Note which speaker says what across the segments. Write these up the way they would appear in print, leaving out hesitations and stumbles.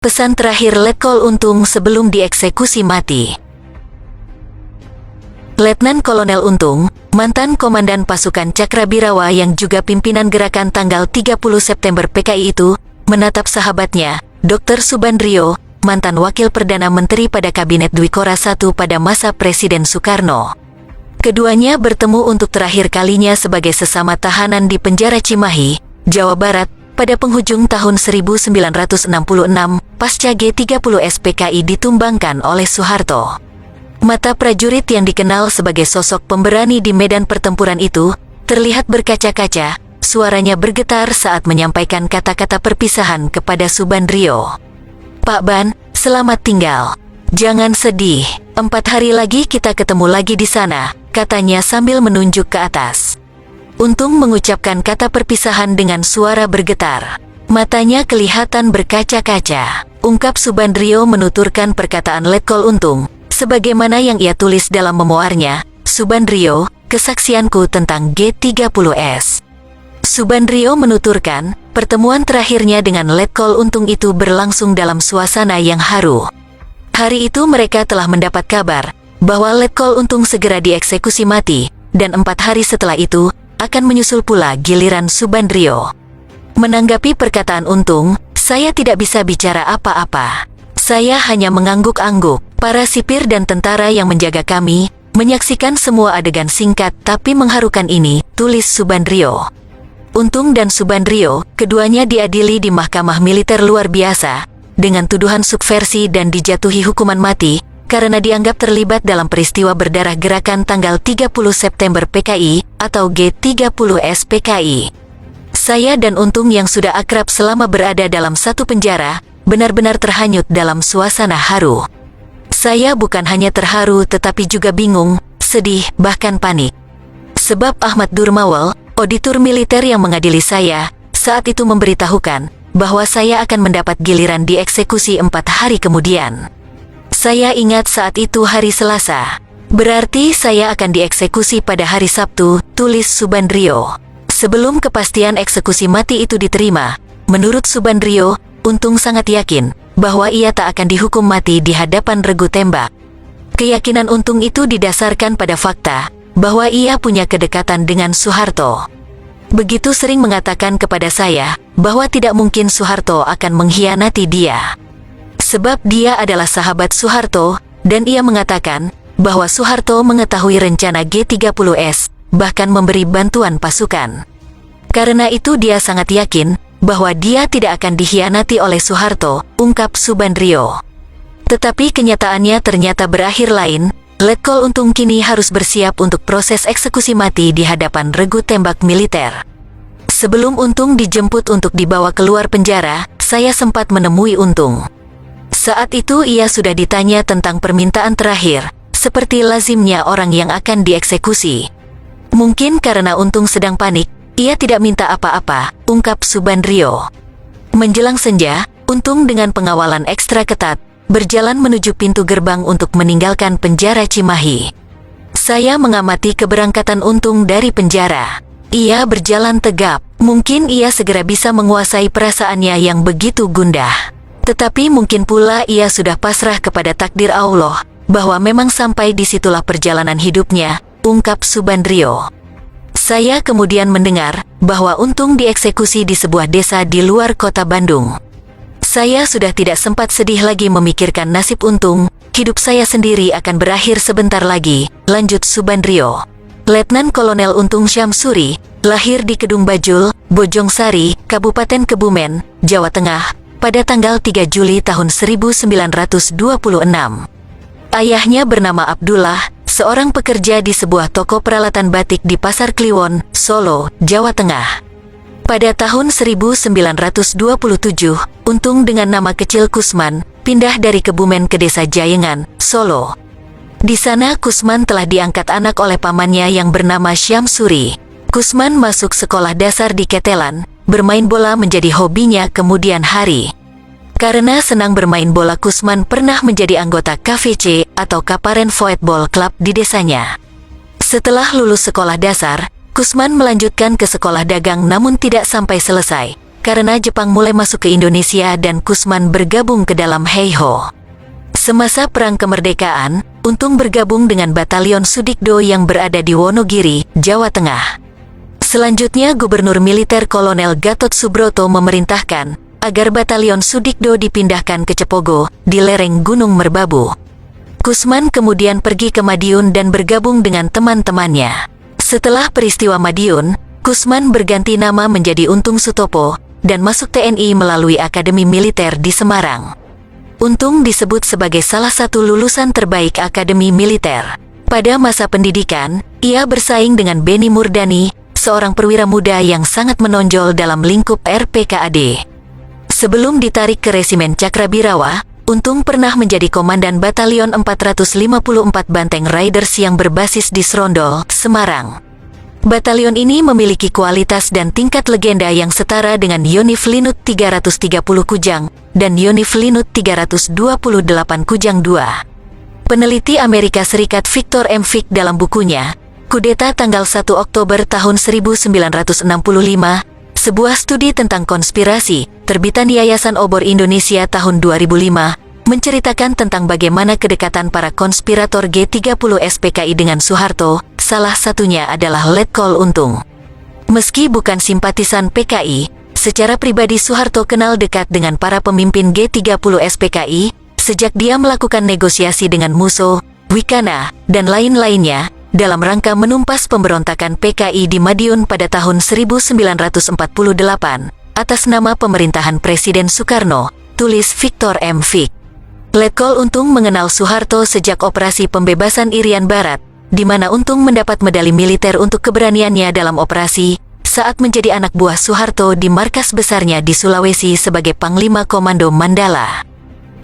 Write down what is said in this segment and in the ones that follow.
Speaker 1: Pesan terakhir Letkol Untung sebelum dieksekusi mati. Letnan Kolonel Untung, mantan komandan pasukan Cakrabirawa yang juga pimpinan gerakan tanggal 30 September PKI itu, menatap sahabatnya, Dr. Subandrio, mantan wakil Perdana Menteri pada Kabinet Dwikora I pada masa Presiden Soekarno. Keduanya bertemu untuk terakhir kalinya sebagai sesama tahanan di penjara Cimahi, Jawa Barat, pada penghujung tahun 1966, pasca G30 SPKI ditumbangkan oleh Soeharto. Mata prajurit yang dikenal sebagai sosok pemberani di medan pertempuran itu, terlihat berkaca-kaca, suaranya bergetar saat menyampaikan kata-kata perpisahan kepada Subandrio. "Pak Ban, selamat tinggal. Jangan sedih, 4 hari lagi kita ketemu lagi di sana," katanya sambil menunjuk ke atas. Untung mengucapkan kata perpisahan dengan suara bergetar. Matanya kelihatan berkaca-kaca. Ungkap Subandrio menuturkan perkataan Letkol Untung, sebagaimana yang ia tulis dalam memoarnya, Subandrio, Kesaksianku tentang G30S. Subandrio menuturkan, pertemuan terakhirnya dengan Letkol Untung itu berlangsung dalam suasana yang haru. Hari itu mereka telah mendapat kabar bahwa Letkol Untung segera dieksekusi mati, dan 4 hari setelah itu, akan menyusul pula giliran Subandrio. Menanggapi perkataan Untung, saya tidak bisa bicara apa-apa. Saya hanya mengangguk-angguk. Para sipir dan tentara yang menjaga kami, menyaksikan semua adegan singkat tapi mengharukan ini, tulis Subandrio. Untung dan Subandrio, keduanya diadili di Mahkamah Militer Luar Biasa, dengan tuduhan subversi dan dijatuhi hukuman mati, karena dianggap terlibat dalam peristiwa berdarah gerakan tanggal 30 September PKI, atau G30S PKI. Saya dan Untung yang sudah akrab selama berada dalam satu penjara, benar-benar terhanyut dalam suasana haru. Saya bukan hanya terharu tetapi juga bingung, sedih, bahkan panik. Sebab Ahmad Durmawal, auditor militer yang mengadili saya, saat itu memberitahukan bahwa saya akan mendapat giliran dieksekusi 4 hari kemudian. Saya ingat saat itu hari Selasa. Berarti saya akan dieksekusi pada hari Sabtu, tulis Subandrio. Sebelum kepastian eksekusi mati itu diterima, menurut Subandrio, Untung sangat yakin bahwa ia tak akan dihukum mati di hadapan regu tembak. Keyakinan Untung itu didasarkan pada fakta bahwa ia punya kedekatan dengan Soeharto. Begitu sering mengatakan kepada saya bahwa tidak mungkin Soeharto akan mengkhianati dia. Sebab dia adalah sahabat Soeharto, dan ia mengatakan bahwa Soeharto mengetahui rencana G30S, bahkan memberi bantuan pasukan. Karena itu dia sangat yakin bahwa dia tidak akan dikhianati oleh Soeharto, ungkap Subandrio. Tetapi kenyataannya ternyata berakhir lain. Letkol Untung kini harus bersiap untuk proses eksekusi mati di hadapan regu tembak militer. Sebelum Untung dijemput untuk dibawa keluar penjara, saya sempat menemui Untung. Saat itu ia sudah ditanya tentang permintaan terakhir, seperti lazimnya orang yang akan dieksekusi. Mungkin karena Untung sedang panik, ia tidak minta apa-apa, ungkap Subandrio. Menjelang senja, Untung dengan pengawalan ekstra ketat, berjalan menuju pintu gerbang untuk meninggalkan penjara Cimahi. Saya mengamati keberangkatan Untung dari penjara. Ia berjalan tegap, mungkin ia segera bisa menguasai perasaannya yang begitu gundah. Tetapi mungkin pula ia sudah pasrah kepada takdir Allah, bahwa memang sampai disitulah perjalanan hidupnya, ungkap Subandrio. Saya kemudian mendengar bahwa Untung dieksekusi di sebuah desa di luar kota Bandung. Saya sudah tidak sempat sedih lagi memikirkan nasib Untung, hidup saya sendiri akan berakhir sebentar lagi, lanjut Subandrio. Letnan Kolonel Untung Syamsuri, lahir di Kedung Bajul, Bojongsari, Kabupaten Kebumen, Jawa Tengah, pada tanggal 3 Juli tahun 1926. Ayahnya bernama Abdullah, seorang pekerja di sebuah toko peralatan batik di Pasar Kliwon, Solo, Jawa Tengah. Pada tahun 1927, Untung dengan nama kecil Kusman, pindah dari Kebumen ke desa Jayengan, Solo. Di sana Kusman telah diangkat anak oleh pamannya yang bernama Syamsuri. Kusman masuk sekolah dasar di Ketelan, bermain bola menjadi hobinya kemudian hari. Karena senang bermain bola, Kusman pernah menjadi anggota KVC atau Kaparen Voetbal Club di desanya. Setelah lulus sekolah dasar, Kusman melanjutkan ke sekolah dagang namun tidak sampai selesai, karena Jepang mulai masuk ke Indonesia dan Kusman bergabung ke dalam Heiho. Semasa Perang Kemerdekaan, Untung bergabung dengan Batalion Sudikdo yang berada di Wonogiri, Jawa Tengah. Selanjutnya Gubernur Militer Kolonel Gatot Subroto memerintahkan agar Batalion Sudikdo dipindahkan ke Cepogo, di lereng Gunung Merbabu. Kusman kemudian pergi ke Madiun dan bergabung dengan teman-temannya. Setelah peristiwa Madiun, Kusman berganti nama menjadi Untung Sutopo dan masuk TNI melalui Akademi Militer di Semarang. Untung disebut sebagai salah satu lulusan terbaik Akademi Militer. Pada masa pendidikan, ia bersaing dengan Beni Murdani, seorang perwira muda yang sangat menonjol dalam lingkup RPKAD. Sebelum ditarik ke Resimen Cakrabirawa, Untung pernah menjadi Komandan Batalion 454 Banteng Riders yang berbasis di Srondol, Semarang. Batalion ini memiliki kualitas dan tingkat legenda yang setara dengan Yonif Linut 330 Kujang dan Yonif Linut 328 Kujang II. Peneliti Amerika Serikat Victor M. Fick dalam bukunya, Kudeta tanggal 1 Oktober tahun 1965, sebuah studi tentang konspirasi, terbitan Yayasan Obor Indonesia tahun 2005, menceritakan tentang bagaimana kedekatan para konspirator G30 SPKI dengan Soeharto, salah satunya adalah Letkol Untung. Meski bukan simpatisan PKI, secara pribadi Soeharto kenal dekat dengan para pemimpin G30 SPKI, sejak dia melakukan negosiasi dengan Musso, Wikana, dan lain-lainnya, dalam rangka menumpas pemberontakan PKI di Madiun pada tahun 1948, atas nama pemerintahan Presiden Soekarno, tulis Victor M. Fick. Letkol Untung mengenal Soeharto sejak operasi pembebasan Irian Barat, di mana Untung mendapat medali militer untuk keberaniannya dalam operasi, saat menjadi anak buah Soeharto di markas besarnya di Sulawesi sebagai Panglima Komando Mandala.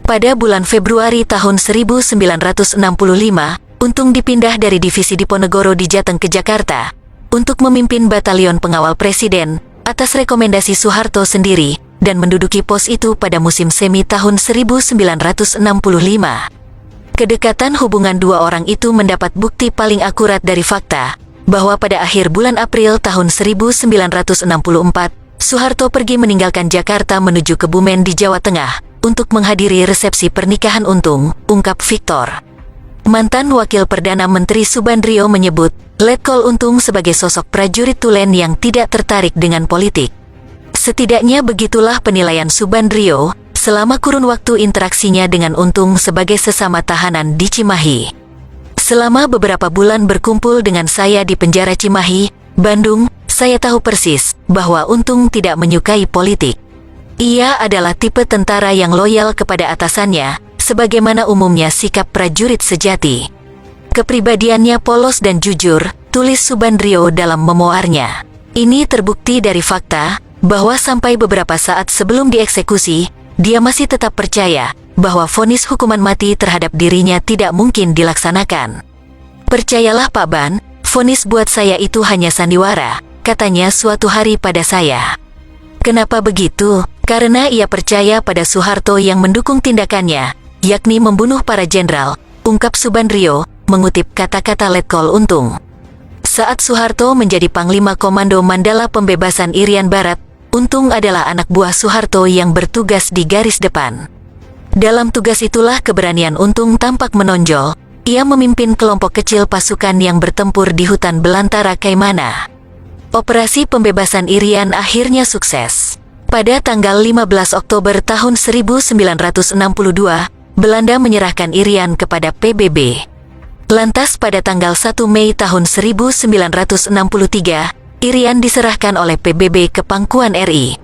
Speaker 1: Pada bulan Februari tahun 1965, Untung dipindah dari divisi Diponegoro di Jateng ke Jakarta untuk memimpin Batalion Pengawal Presiden atas rekomendasi Soeharto sendiri dan menduduki pos itu pada musim semi tahun 1965. Kedekatan hubungan dua orang itu mendapat bukti paling akurat dari fakta bahwa pada akhir bulan April tahun 1964, Soeharto pergi meninggalkan Jakarta menuju Kebumen di Jawa Tengah untuk menghadiri resepsi pernikahan Untung, ungkap Victor. Mantan Wakil Perdana Menteri Subandrio menyebut Letkol Untung sebagai sosok prajurit tulen yang tidak tertarik dengan politik. Setidaknya begitulah penilaian Subandrio selama kurun waktu interaksinya dengan Untung sebagai sesama tahanan di Cimahi. Selama beberapa bulan berkumpul dengan saya di penjara Cimahi, Bandung, saya tahu persis bahwa Untung tidak menyukai politik. Ia adalah tipe tentara yang loyal kepada atasannya, sebagaimana umumnya sikap prajurit sejati. Kepribadiannya polos dan jujur, tulis Subandrio dalam memoarnya. Ini terbukti dari fakta bahwa sampai beberapa saat sebelum dieksekusi, dia masih tetap percaya bahwa vonis hukuman mati terhadap dirinya tidak mungkin dilaksanakan. Percayalah Pak Ban, vonis buat saya itu hanya sandiwara, katanya suatu hari pada saya. Kenapa begitu? Karena ia percaya pada Soeharto yang mendukung tindakannya, yakni membunuh para jenderal, ungkap Subandrio, mengutip kata-kata Letkol Untung. Saat Soeharto menjadi Panglima Komando Mandala Pembebasan Irian Barat, Untung adalah anak buah Soeharto yang bertugas di garis depan. Dalam tugas itulah keberanian Untung tampak menonjol. Ia memimpin kelompok kecil pasukan yang bertempur di hutan belantara Kaimana. Operasi pembebasan Irian akhirnya sukses. Pada tanggal 15 Oktober tahun 1962, Belanda menyerahkan Irian kepada PBB. Lantas pada tanggal 1 Mei tahun 1963, Irian diserahkan oleh PBB ke pangkuan RI.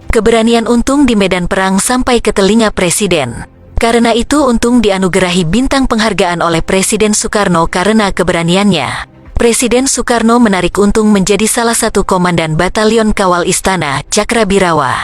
Speaker 1: Keberanian Untung di medan perang sampai ke telinga Presiden. Karena itu Untung dianugerahi bintang penghargaan oleh Presiden Soekarno karena keberaniannya. Presiden Soekarno menarik Untung menjadi salah satu komandan Batalion Kawal Istana, Cakrabirawa.